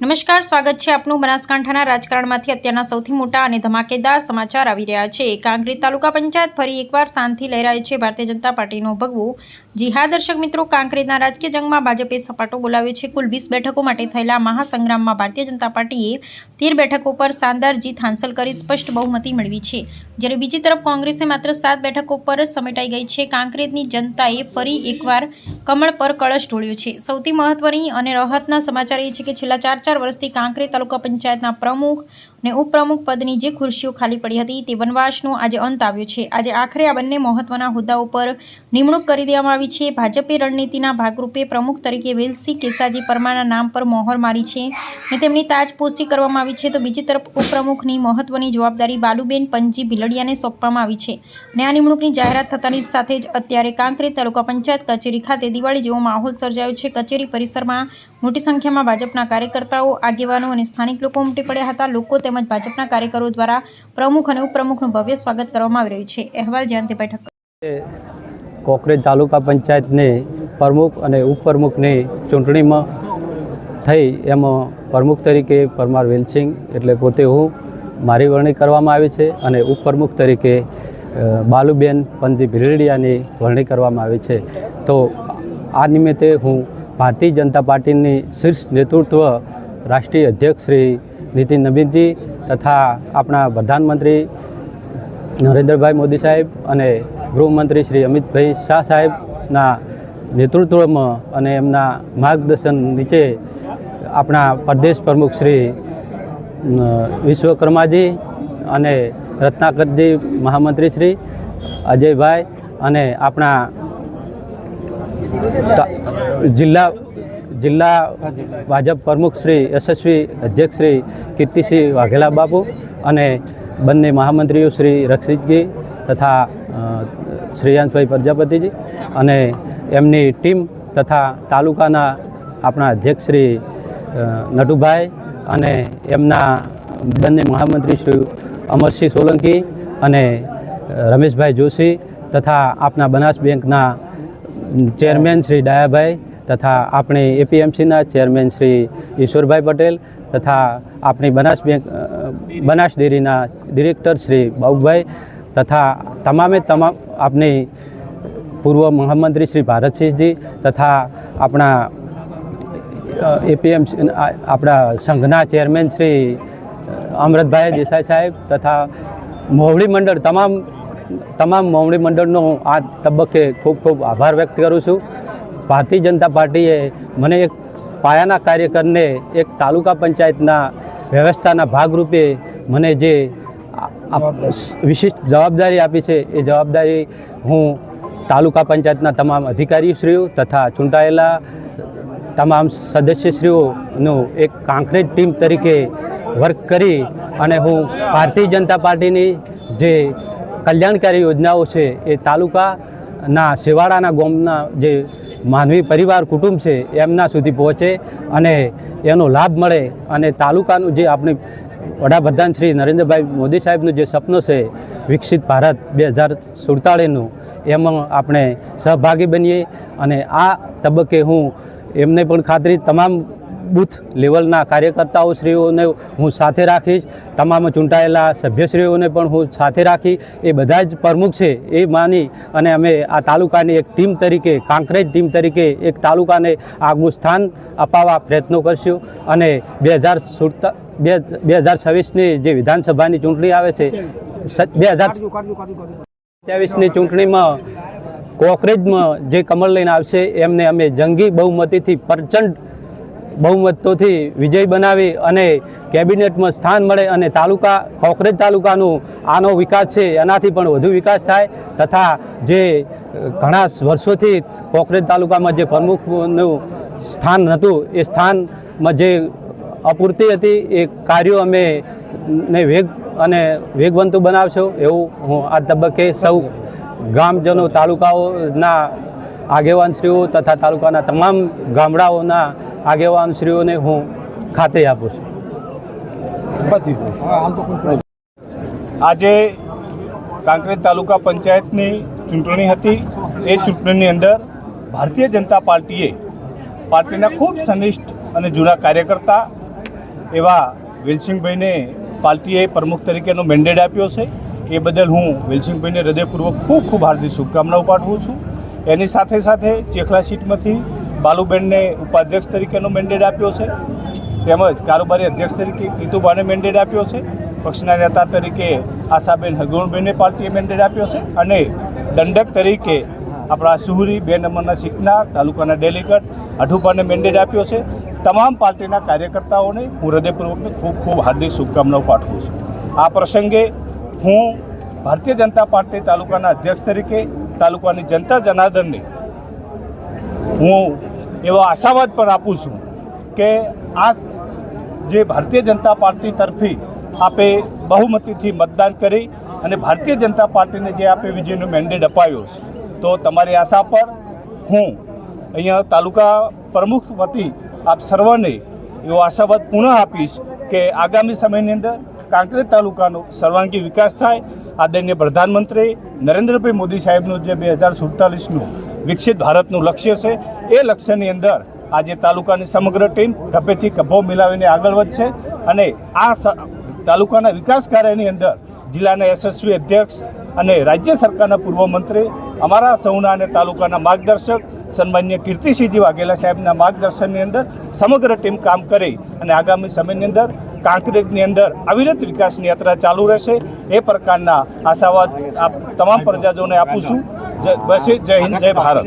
નમસ્કાર, સ્વાગત છે આપનું બનાસકાંઠાના રાજકારણમાંથી અત્યારના સૌથી મોટા અને ધમાકેદાર સમાચાર આવી રહ્યા છે। કાંકરેજ તાલુકા પંચાયત ફરી એકવાર શાંતિ લહેરાય છે। ભારતીય જનતા પાર્ટીનો ભગવો। જી હા દર્શક મિત્રો, કાંકરેજના રાજકીય જંગમાં ભાજપે સપાટો બોલાવ્યો છે। કુલ 20 બેઠકો માટે થયેલા મહાસંગ્રામમાં ભારતીય જનતા પાર્ટીએ 13 બેઠકો પર શાનદાર જીત હાંસલ કરી સ્પષ્ટ બહુમતી મેળવી છે, જ્યારે બીજી તરફ કોંગ્રેસે માત્ર 7 બેઠકો પર જ સમેટાઈ ગઈ છે। કાંકરેજની જનતાએ ફરી એકવાર કમળ પર કળશ ઢોળ્યો છે। સૌથી મહત્વની અને રાહતના સમાચાર એ છે કે છેલ્લા 4 વર્ષથી કાંકરેજ તાલુકા પંચાયતના પ્રમુખ અને ઉપપ્રમુખ પદની જે ખુરશીઓ ખાલી પડી હતી તે વનવાસનો આજે અંત આવ્યો છે। આજે આખરે આ બંને મહત્વના હોદ્દાઓ પર નિમણૂક કરી દેવામાં આવી છે। ભાજપે રણનીતિના ભાગરૂપે પ્રમુખ તરીકે વેલસિંહ કેસાજી પરમારના નામ પર મોહર મારી છે અને તેમની તાજપોશી કરવામાં આવી છે, તો બીજી તરફ ઉપપ્રમુખની મહત્વની જવાબદારી બાલુબેન પંજી ભીલડિયાને સોંપવામાં આવી છે અને આ નિમણૂકની જાહેરાત થતાની સાથે જ અત્યારે કાંકરેજ તાલુકા પંચાયત કચેરી ખાતે દિવાળી જેવો માહોલ સર્જાયો છે। કચેરી પરિસરમાં મોટી સંખ્યામાં ભાજપના કાર્યકર્તાઓ, આગેવાનો અને સ્થાનિક લોકો ઉમટી પડ્યા હતા। લોકો તેમજ ભાજપના કાર્યકરો દ્વારા પ્રમુખ અને ઉપપ્રમુખનું ભવ્ય સ્વાગત કરવામાં આવી રહ્યું છે। અહેવાલ જયંતિભાઈ ઠક્કર। કોકરેજ તાલુકા પંચાયતને પ્રમુખ અને ઉપપ્રમુખની ચૂંટણીમાં થઈ એમાં પ્રમુખ તરીકે પરમાર વેલસિંહ એટલે પોતે હું મારી વરણી કરવામાં આવી છે અને ઉપપ્રમુખ તરીકે બાલુબેન પંજી ભીલડિયાની વરણી કરવામાં આવી છે। તો આ નિમિત્તે હું ભારતીય જનતા પાર્ટીની શીર્ષ નેતૃત્વ રાષ્ટ્રીય અધ્યક્ષ શ્રી નીતિન નબીનજી તથા આપણા પ્રધાનમંત્રી નરેન્દ્રભાઈ મોદી સાહેબ અને ગૃહમંત્રી શ્રી અમિતભાઈ શાહ સાહેબના નેતૃત્વમાં અને એમના માર્ગદર્શન નીચે આપણા પ્રદેશ પ્રમુખ શ્રી વિશ્વકર્માજી અને રત્નાકરજી મહામંત્રી શ્રી અજયભાઈ અને આપણા જિલ્લા ભાજપ પ્રમુખ શ્રી યશસ્વી અધ્યક્ષ શ્રી કીર્તિસિંહ વાઘેલા બાપુ અને બંને મહામંત્રીઓ શ્રી રક્ષિતજી તથા શ્રેયાંશભાઈ પ્રજાપતિજી અને એમની ટીમ તથા તાલુકાના આપણા અધ્યક્ષ શ્રી નટુભાઈ અને એમના બંને મહામંત્રી શ્રી અમરસિંહ સોલંકી અને રમેશભાઈ જોશી તથા આપણા બનાસ બેંકના ચેરમેન શ્રી ડાયાભાઈ તથા આપણી એપીએમસીના ચેરમેન શ્રી ઈશ્વરભાઈ પટેલ તથા આપણી બનાસ ડેરીના ડિરેક્ટર શ્રી બાબુભાઈ તથા તમામ આપણી પૂર્વ મહામંત્રી શ્રી ભારતસિંહજી તથા આપણા એપીએમસી આપણા સંઘના ચેરમેન શ્રી અમૃતભાઈ દેસાઈ સાહેબ તથા મોવડી મંડળ તમામ મોવડી મંડળનો આ તબક્કે ખૂબ ખૂબ આભાર વ્યક્ત કરું છું। ભારતીય જનતા પાર્ટીએ મને એક પાયાના કાર્યકરને એક તાલુકા પંચાયતના વ્યવસ્થાના ભાગરૂપે મને જે વિશિષ્ટ જવાબદારી આપી છે એ જવાબદારી હું તાલુકા પંચાયતના તમામ અધિકારીશ્રીઓ તથા ચૂંટાયેલા તમામ સદસ્યશ્રીઓનું એક કાંકરેજ ટીમ તરીકે વર્ક કરી અને હું ભારતીય જનતા પાર્ટીની જે કલ્યાણકારી યોજનાઓ છે એ તાલુકાના છેવાડાના ગામના જે માનવી પરિવાર કુટુંબ છે એમના સુધી પહોંચે અને એનો લાભ મળે અને તાલુકાનું જે આપણી વડાપ્રધાન શ્રી નરેન્દ્રભાઈ મોદી સાહેબનું જે સપનું છે વિકસિત ભારત 2047નું એમાં આપણે સહભાગી બનીએ અને આ તબક્કે હું એમને પણ ખાતરી તમામ બૂથ લેવલના કાર્યકર્તાઓ શ્રીઓને હું સાથે રાખીશ, તમામ ચૂંટાયેલા સભ્યશ્રીઓને પણ હું સાથે રાખી એ બધા જ પ્રમુખ છે એ માની અને અમે આ તાલુકાની એક ટીમ તરીકે કાંકરેજ ટીમ તરીકે એક તાલુકાને આગવું સ્થાન અપાવવા પ્રયત્નો કરશું અને 2026ની જે વિધાનસભાની ચૂંટણી આવે છે 2027ની ચૂંટણીમાં કોકરેજમાં જે કમળ લઈને આવશે એમને અમે જંગી બહુમતીથી પ્રચંડ બહુમતોથી વિજય બનાવી અને કેબિનેટમાં સ્થાન મળે અને કોકરેજ તાલુકાનું આનો વિકાસ છે એનાથી પણ વધુ વિકાસ થાય તથા જે ઘણા વર્ષોથી કોકરેજ તાલુકામાં જે પ્રમુખનું સ્થાન હતું એ સ્થાનમાં જે અપૂરતી હતી એ કાર્યો અમે વેગવંતુ બનાવશો એવું હું આ તબક્કે સૌ ગામજનો તાલુકાઓના આગેવાનશ્રીઓ તથા તાલુકાના તમામ ગામડાઓના આગેવાનશ્રીઓને હું ખાતરી આપું છું। આજે કાંકરેજ તાલુકા પંચાયતની ચૂંટણી હતી। એ ચૂંટણીની અંદર ભારતીય જનતા પાર્ટીના ખૂબ સનિષ્ઠ અને જૂના કાર્યકર્તા એવા વેલસિંહભાઈને પાર્ટીએ પ્રમુખ તરીકેનો મેન્ડેટ આપ્યો છે. એ બદલ હું વેલસિંહભાઈને હૃદયપૂર્વક ખૂબ ખૂબ હાર્દિક શુભકામનાઓ પાઠવું છું. એની સાથે સાથે ચેખલા સીટમાંથી બાલુબેનને ઉપાધ્યક્ષ તરીકેનો મેન્ડેટ આપ્યો છે, તેમજ કારોબારી અધ્યક્ષ તરીકે કીતુબાને મેન્ડેટ આપ્યો છે. પક્ષના નેતા તરીકે આશાબેન હગવણભાઈને પાર્ટીએ મેન્ડેટ આપ્યો છે અને દંડક તરીકે આપણા સુહરી 2 નંબરના સીટના તાલુકાના ડેલિગેટ અઢુપાને મેન્ડેટ આપ્યો છે. તમામ પાર્ટીના કાર્યકર્તાઓને હું હૃદયપૂર્વકની ખૂબ ખૂબ હાર્દિક શુભકામનાઓ પાઠવું છું. આ પ્રસંગે હું ભારતીય જનતા પાર્ટી તાલુકાના અધ્યક્ષ તરીકે તાલુકાની જનતા જનાર્દનને હું એવો આશાવાદ પણ આપું છું કે આ જે ભારતીય જનતા પાર્ટી તરફી આપે બહુમતીથી મતદાન કરી અને ભારતીય જનતા પાર્ટીને જે આપે વિજયનો મેન્ડેટ અપાયો છે, તો તમારી આશા પર હું અહીંયા તાલુકા પ્રમુખ વતી આપ સર્વને એવો આશાવાદ પુનઃ આપીશ કે આગામી સમયની અંદર કાંકરેજ તાલુકાનો સર્વાંગી વિકાસ થાય. આદરણીય પ્રધાનમંત્રી નરેન્દ્રભાઈ મોદી સાહેબનું જે 2047નું વિકસિત ભારતનું લક્ષ્ય છે, એ લક્ષ્યની અંદર આજે તાલુકાની સમગ્ર ટીમ ખભેથી ખભો મિલાવીને આગળ વધશે અને આ તાલુકાના વિકાસ કાર્યની અંદર જિલ્લાના યશસ્વી અધ્યક્ષ અને રાજ્ય સરકારના પૂર્વ મંત્રી અમારા સૌના અને તાલુકાના માર્ગદર્શક સન્માનીય કીર્તિસિંહજી વાઘેલા સાહેબના માર્ગદર્શનની અંદર સમગ્ર ટીમ કામ કરી અને આગામી સમયની અંદર કાંકરેજની અંદર અવિરત વિકાસની યાત્રા ચાલુ રહેશે. એ પ્રકારના આશાવાદ આપ તમામ પ્રજાજોને આપું છું. જય હિન્દ, જય ભારત.